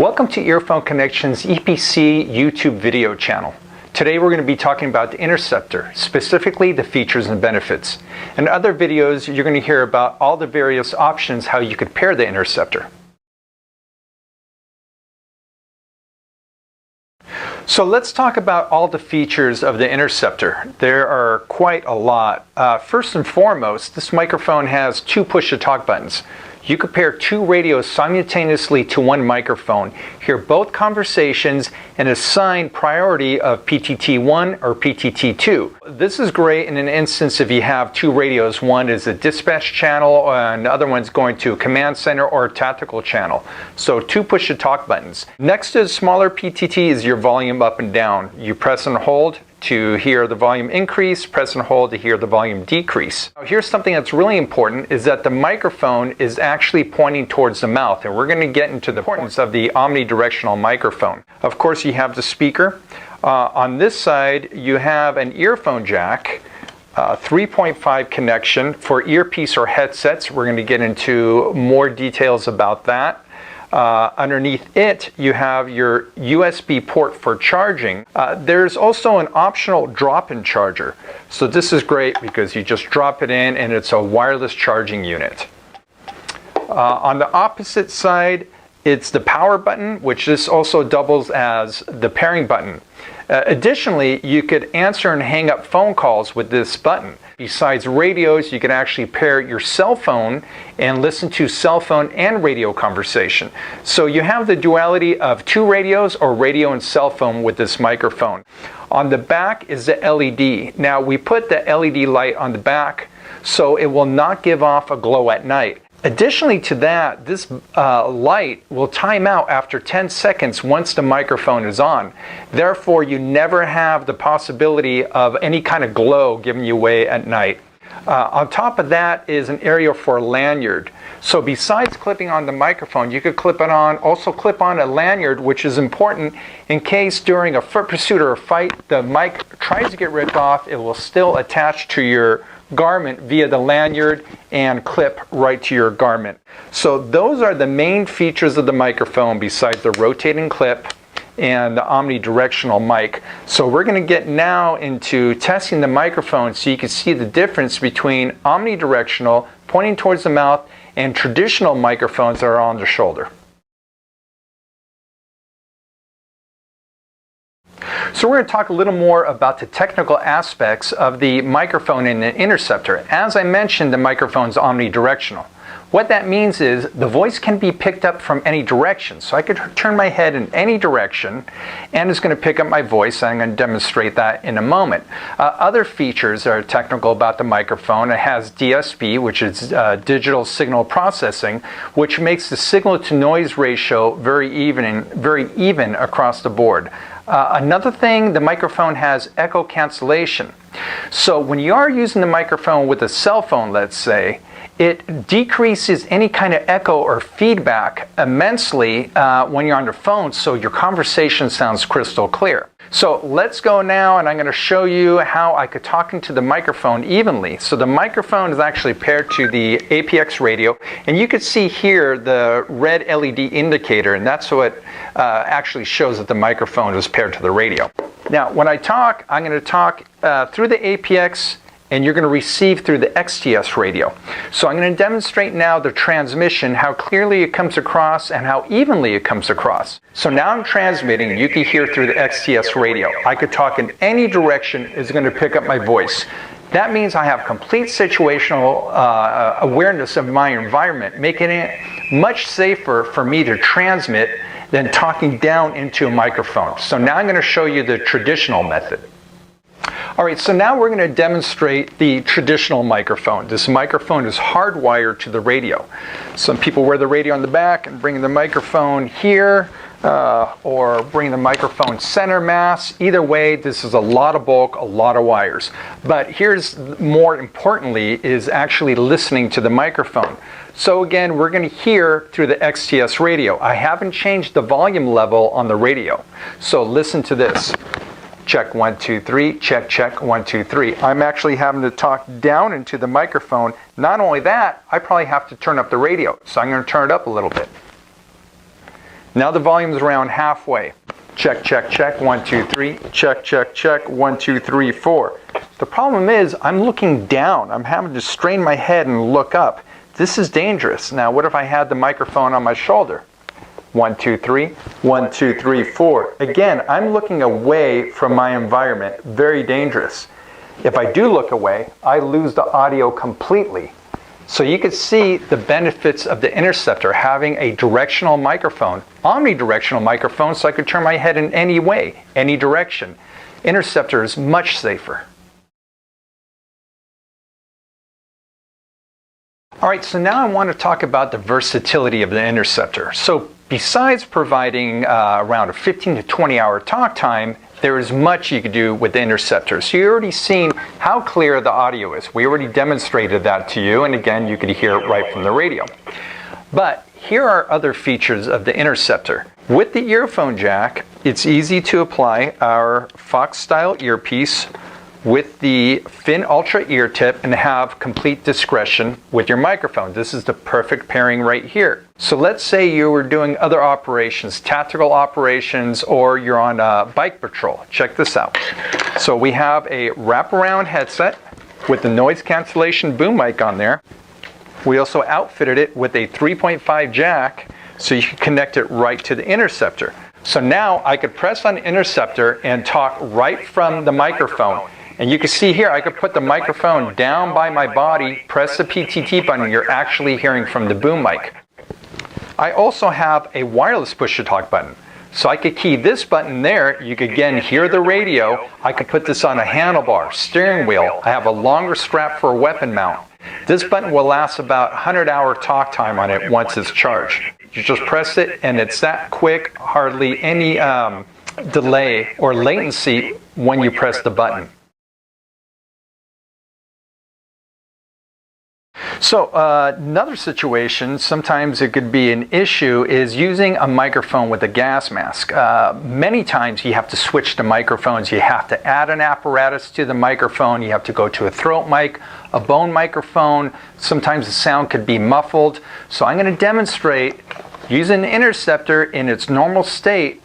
Welcome to Earphone Connection's EPC YouTube video channel. Today we're going to be talking about the Interceptor, specifically the features and benefits. In other videos you're going to hear about all the various options how you could pair the Interceptor. So let's talk about all the features of the Interceptor. There are quite a lot. First and foremost, this microphone has two push-to-talk buttons. You could pair two radios simultaneously to one microphone, hear both conversations, and assign priority of PTT1 or PTT2. This is great in an instance if you have two radios. One is a dispatch channel and the other one's going to a command center or a tactical channel. So two push-to-talk buttons. Next to the smaller PTT is your volume up and down. You press and hold to hear the volume increase, press and hold to hear the volume decrease. Now, here's something that's really important, is that the microphone is actually pointing towards the mouth, and we're going to get into the importance of the omnidirectional microphone. Of course, you have the speaker. On this side, you have an earphone jack, 3.5 connection for earpiece or headsets. We're going to get into more details about that. Underneath it, you have your USB port for charging. There's also an optional drop-in charger. So this is great because you just drop it in and it's a wireless charging unit. On the opposite side, it's the power button, which this also doubles as the pairing button. Additionally, you could answer and hang up phone calls with this button. Besides radios, you can actually pair your cell phone and listen to cell phone and radio conversation. So you have the duality of two radios or radio and cell phone with this microphone. On the back is the LED. Now we put the LED light on the back so it will not give off a glow at night. Additionally to that, this light will time out after 10 seconds once the microphone is on. Therefore, you never have the possibility of any kind of glow giving you away at night. On top of that is an area for a lanyard. So besides clipping on the microphone, you could also clip on a lanyard, which is important in case during a foot pursuit or a fight, the mic tries to get ripped off, it will still attach to your garment via the lanyard and clip right to your garment. So those are the main features of the microphone besides the rotating clip and the omnidirectional mic. So we're going to get now into testing the microphone so you can see the difference between omnidirectional, pointing towards the mouth, and traditional microphones that are on the shoulder. So we're going to talk a little more about the technical aspects of the microphone in the Interceptor. As I mentioned, the microphone is omnidirectional. What that means is the voice can be picked up from any direction. So I could turn my head in any direction and it's going to pick up my voice. I'm going to demonstrate that in a moment. Other features that are technical about the microphone, it has DSP, which is digital signal processing, which makes the signal to noise ratio very even across the board. Another thing, the microphone has echo cancellation. So when you are using the microphone with a cell phone, let's say, it decreases any kind of echo or feedback immensely when you're on your phone, so your conversation sounds crystal clear. So let's go now and I'm going to show you how I could talk into the microphone evenly. So the microphone is actually paired to the APX radio, and you can see here the red LED indicator, and that's what actually shows that the microphone is paired to the radio. Now when I talk, I'm going to talk through the APX and you're going to receive through the XTS radio. So I'm going to demonstrate now the transmission, how clearly it comes across and how evenly it comes across. So now I'm transmitting, you can hear through the XTS radio. I could talk in any direction, it's going to pick up my voice. That means I have complete situational awareness of my environment, making it much safer for me to transmit than talking down into a microphone. So now I'm going to show you the traditional method. Alright, so now we're going to demonstrate the traditional microphone. This microphone is hardwired to the radio. Some people wear the radio on the back and bring the microphone here, or bring the microphone center mass. Either way, this is a lot of bulk, a lot of wires. But here's more importantly is actually listening to the microphone. So again, we're going to hear through the XTS radio. I haven't changed the volume level on the radio. So listen to this. Check 1 2 3, check check 1 2 3. I'm actually having to talk down into the microphone. Not only that, I probably have to turn up the radio. So I'm going to turn it up a little bit. Now the volume is around halfway. Check, check, check, 1, 2, 3. Check, check, check, 1, 2, 3, 4. The problem is I'm looking down. I'm having to strain my head and look up. This is dangerous. Now what if I had the microphone on my shoulder? 1, 2, 3. 1, 2, 3, 4. Again, I'm looking away from my environment. Very dangerous. If I do look away, I lose the audio completely. So you can see the benefits of the Interceptor having a directional microphone, omnidirectional microphone, so I could turn my head in any way, any direction. Interceptor is much safer. Alright, so now I want to talk about the versatility of the Interceptor. So besides providing around a 15 to 20 hour talk time, there is much you can do with the Interceptor. So you've already seen how clear the audio is. We already demonstrated that to you, and again, you could hear it right from the radio. But here are other features of the Interceptor. With the earphone jack, it's easy to apply our Fox style earpiece with the Fin Ultra ear tip and have complete discretion with your microphone. This is the perfect pairing right here. So let's say you were doing other operations, tactical operations, or you're on a bike patrol. Check this out. So we have a wraparound headset with the noise cancellation boom mic on there. We also outfitted it with a 3.5 jack so you can connect it right to the Interceptor. So now I could press on the Interceptor and talk right from the microphone. And you can see here, I could put the microphone down by my body, press the PTT button, you're actually hearing from the boom mic. I also have a wireless push-to-talk button. So I could key this button there, you could again hear the radio. I could put this on a handlebar, steering wheel. I have a longer strap for a weapon mount. This button will last about 100-hour talk time on it once it's charged. You just press it and it's that quick, hardly any delay or latency when you press the button. So another situation, sometimes it could be an issue, is using a microphone with a gas mask. Many times you have to switch the microphones. You have to add an apparatus to the microphone. You have to go to a throat mic, a bone microphone. Sometimes the sound could be muffled. So I'm going to demonstrate using the Interceptor in its normal state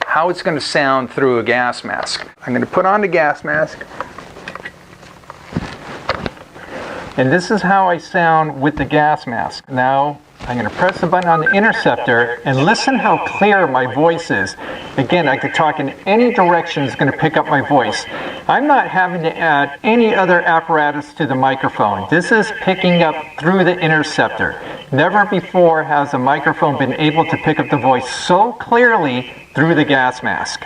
how it's going to sound through a gas mask. I'm going to put on the gas mask. And this is how I sound with the gas mask. Now I'm going to press the button on the Interceptor and listen how clear my voice is. Again, I could talk in any direction, it's going to pick up my voice. I'm not having to add any other apparatus to the microphone. This is picking up through the Interceptor. Never before has a microphone been able to pick up the voice so clearly through the gas mask.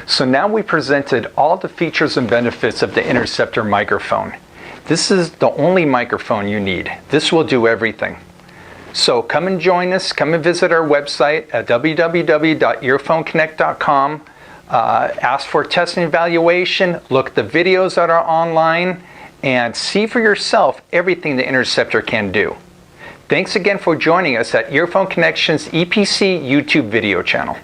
So now we presented all the features and benefits of the Interceptor microphone. This is the only microphone you need. This will do everything. So come and join us. Come and visit our website at www.earphoneconnect.com. Ask for test and evaluation. Look at the videos that are online and see for yourself everything the Interceptor can do. Thanks again for joining us at Earphone Connection's EPC YouTube video channel.